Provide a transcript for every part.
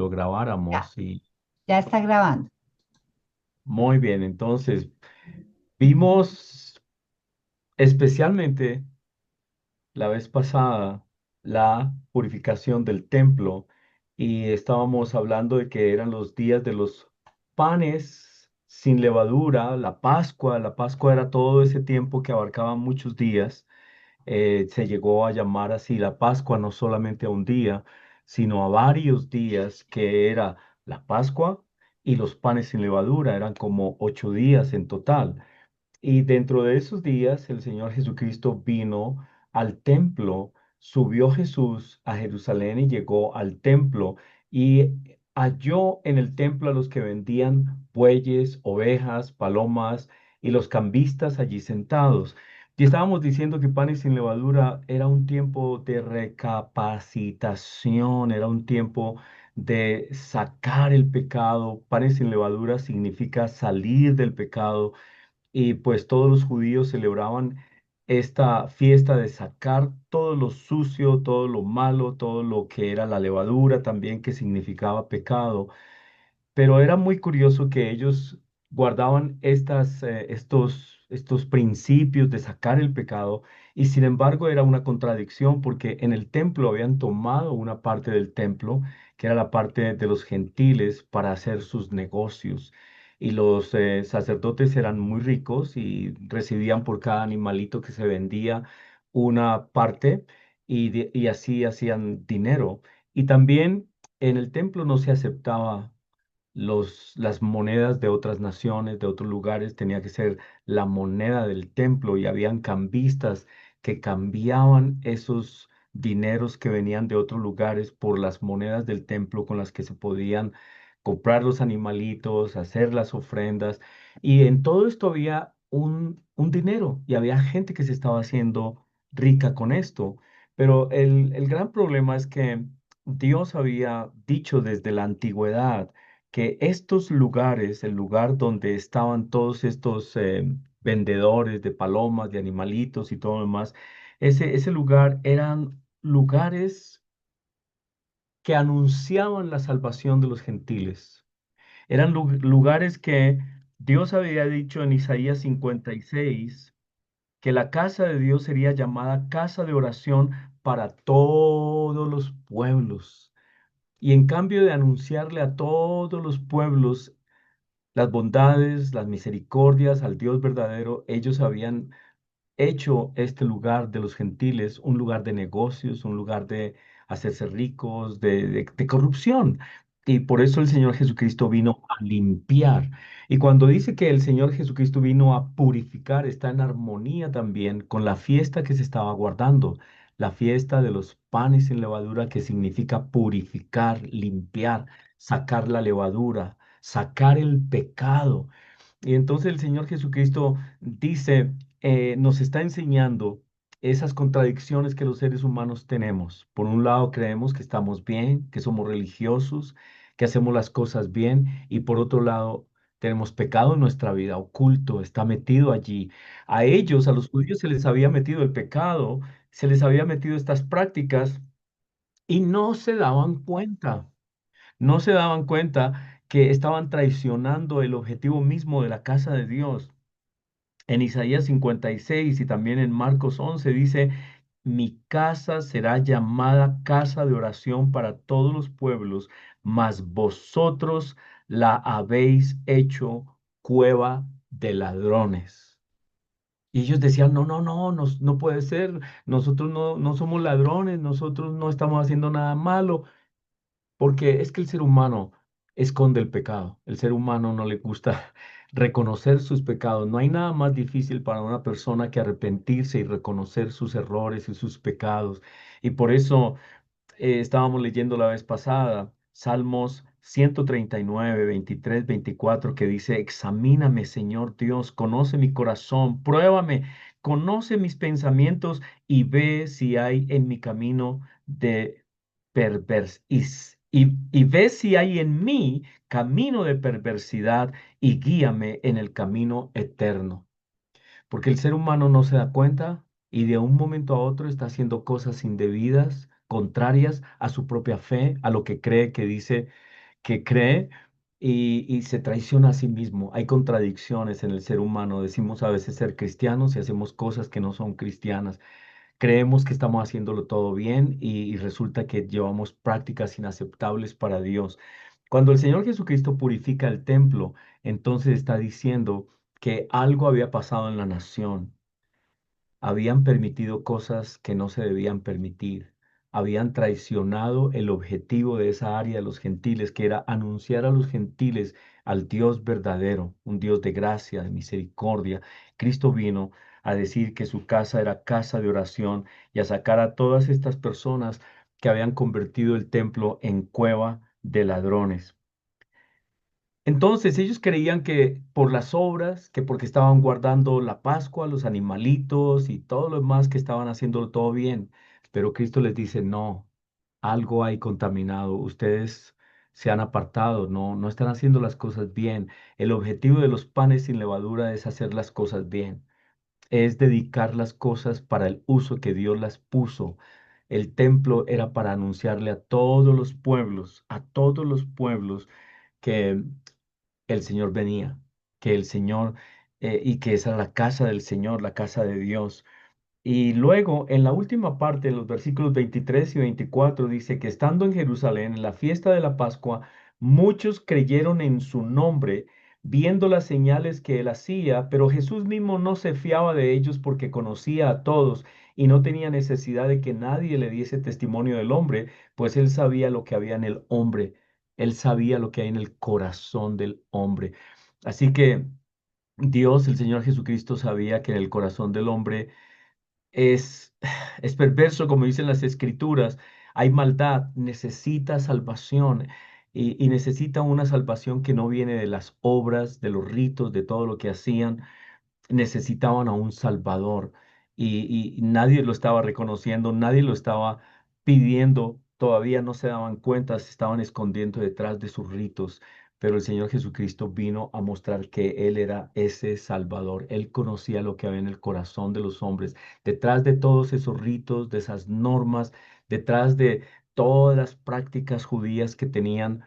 lo Ya, grabáramos y ya está grabando. muy bien, entonces vimos especialmente la vez pasada la purificación del templo y estábamos hablando de que eran los días de los panes sin levadura, la Pascua. La Pascua era todo ese tiempo que abarcaba muchos días. Se llegó a llamar así la Pascua, no solamente a un día, sino a varios días, que era la Pascua y los panes sin levadura, eran como 8 días en total. Y dentro de esos días el Señor Jesucristo vino al templo, subió Jesús a Jerusalén y llegó al templo y halló en el templo a los que vendían bueyes, ovejas, palomas y los cambistas allí sentados. Y estábamos diciendo que Panes sin Levadura era un tiempo de recapacitación, era un tiempo de sacar el pecado. Panes sin Levadura significa salir del pecado y pues todos los judíos celebraban esta fiesta de sacar todo lo sucio, todo lo malo, todo lo que era la levadura también que significaba pecado. Pero era muy curioso que ellos guardaban estos principios de sacar el pecado y sin embargo era una contradicción porque en el templo habían tomado una parte del templo que era la parte de los gentiles para hacer sus negocios. Y los sacerdotes eran muy ricos y recibían por cada animalito que se vendía una parte y así hacían dinero. Y también en el templo no se aceptaba las monedas de otras naciones, de otros lugares, tenía que ser la moneda del templo y habían cambistas que cambiaban esos dineros que venían de otros lugares por las monedas del templo con las que se podían comprar los animalitos, hacer las ofrendas. Y en todo esto había un dinero y había gente que se estaba haciendo rica con esto. Pero el gran problema es que Dios había dicho desde la antigüedad, que estos lugares, el lugar donde estaban todos estos vendedores de palomas, de animalitos y todo lo demás, ese lugar eran lugares que anunciaban la salvación de los gentiles. Eran lugares que Dios había dicho en Isaías 56 que la casa de Dios sería llamada casa de oración para todos los pueblos. Y en cambio de anunciarle a todos los pueblos las bondades, las misericordias al Dios verdadero, ellos habían hecho este lugar de los gentiles un lugar de negocios, un lugar de hacerse ricos, de corrupción. Y por eso el Señor Jesucristo vino a limpiar. Y cuando dice que el Señor Jesucristo vino a purificar, está en armonía también con la fiesta que se estaba guardando, la fiesta de los panes sin levadura, que significa purificar, limpiar, sacar la levadura, sacar el pecado. Y entonces el Señor Jesucristo dice, nos está enseñando esas contradicciones que los seres humanos tenemos. Por un lado, creemos que estamos bien, que somos religiosos, que hacemos las cosas bien, y por otro lado, tenemos pecado en nuestra vida, oculto, está metido allí. A ellos, a los judíos, se les había metido el pecado, se les había metido estas prácticas y no se daban cuenta. No se daban cuenta que estaban traicionando el objetivo mismo de la casa de Dios. En Isaías 56 y también en Marcos 11 dice, mi casa será llamada casa de oración para todos los pueblos, mas vosotros la habéis hecho cueva de ladrones. Y ellos decían, no, no, no, no puede ser, nosotros no somos ladrones, nosotros no estamos haciendo nada malo. Porque es que el ser humano esconde el pecado. El ser humano no le gusta reconocer sus pecados. No hay nada más difícil para una persona que arrepentirse y reconocer sus errores y sus pecados. Y por eso estábamos leyendo la vez pasada Salmos 139, 23, 24, que dice, examíname, Señor Dios, conoce mi corazón, pruébame, conoce mis pensamientos y ve si hay en mi camino de y ve si hay en mí camino de perversidad y guíame en el camino eterno. Porque el ser humano no se da cuenta y de un momento a otro está haciendo cosas indebidas, contrarias a su propia fe, a lo que cree que dice. que cree y se traiciona a sí mismo. Hay contradicciones en el ser humano. Decimos a veces ser cristianos y hacemos cosas que no son cristianas. Creemos que estamos haciéndolo todo bien y resulta que llevamos prácticas inaceptables para Dios. Cuando el Señor Jesucristo purifica el templo, entonces está diciendo que algo había pasado en la nación. Habían permitido cosas que no se debían permitir. Habían traicionado el objetivo de esa área de los gentiles, que era anunciar a los gentiles al Dios verdadero, un Dios de gracia, de misericordia. Cristo vino a decir que su casa era casa de oración y a sacar a todas estas personas que habían convertido el templo en cueva de ladrones. Entonces ellos creían que por las obras, que porque estaban guardando la Pascua, los animalitos y todo lo demás que estaban haciéndolo todo bien. Pero Cristo les dice, no, algo hay contaminado. Ustedes se han apartado, no están haciendo las cosas bien. El objetivo de los panes sin levadura es hacer las cosas bien, es dedicar las cosas para el uso que Dios las puso. El templo era para anunciarle a todos los pueblos que el Señor venía, que el Señor, y que esa era la casa del Señor, la casa de Dios. Y luego, en la última parte, en los versículos 23 y 24, dice que estando en Jerusalén, en la fiesta de la Pascua, muchos creyeron en su nombre, viendo las señales que él hacía, pero Jesús mismo no se fiaba de ellos porque conocía a todos y no tenía necesidad de que nadie le diese testimonio del hombre, pues él sabía lo que había en el hombre, él sabía lo que hay en el corazón del hombre. Así que Dios, el Señor Jesucristo, sabía que en el corazón del hombre es, es perverso, como dicen las escrituras. Hay maldad, necesita salvación y necesita una salvación que no viene de las obras, de los ritos, de todo lo que hacían. Necesitaban a un Salvador y nadie lo estaba reconociendo, nadie lo estaba pidiendo, todavía no se daban cuenta, se estaban escondiendo detrás de sus ritos, pero el Señor Jesucristo vino a mostrar que Él era ese Salvador, Él conocía lo que había en el corazón de los hombres, detrás de todos esos ritos, de esas normas, detrás de todas las prácticas judías que tenían,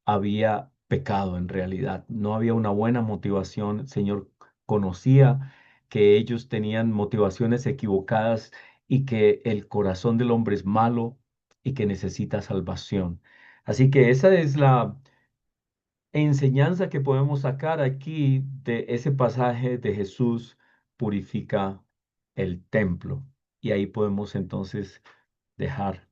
había pecado en realidad, no había una buena motivación. El Señor conocía que ellos tenían motivaciones equivocadas y que el corazón del hombre es malo y que necesita salvación. Así que esa es la enseñanza que podemos sacar aquí de ese pasaje de Jesús purifica el templo. Y ahí podemos entonces dejar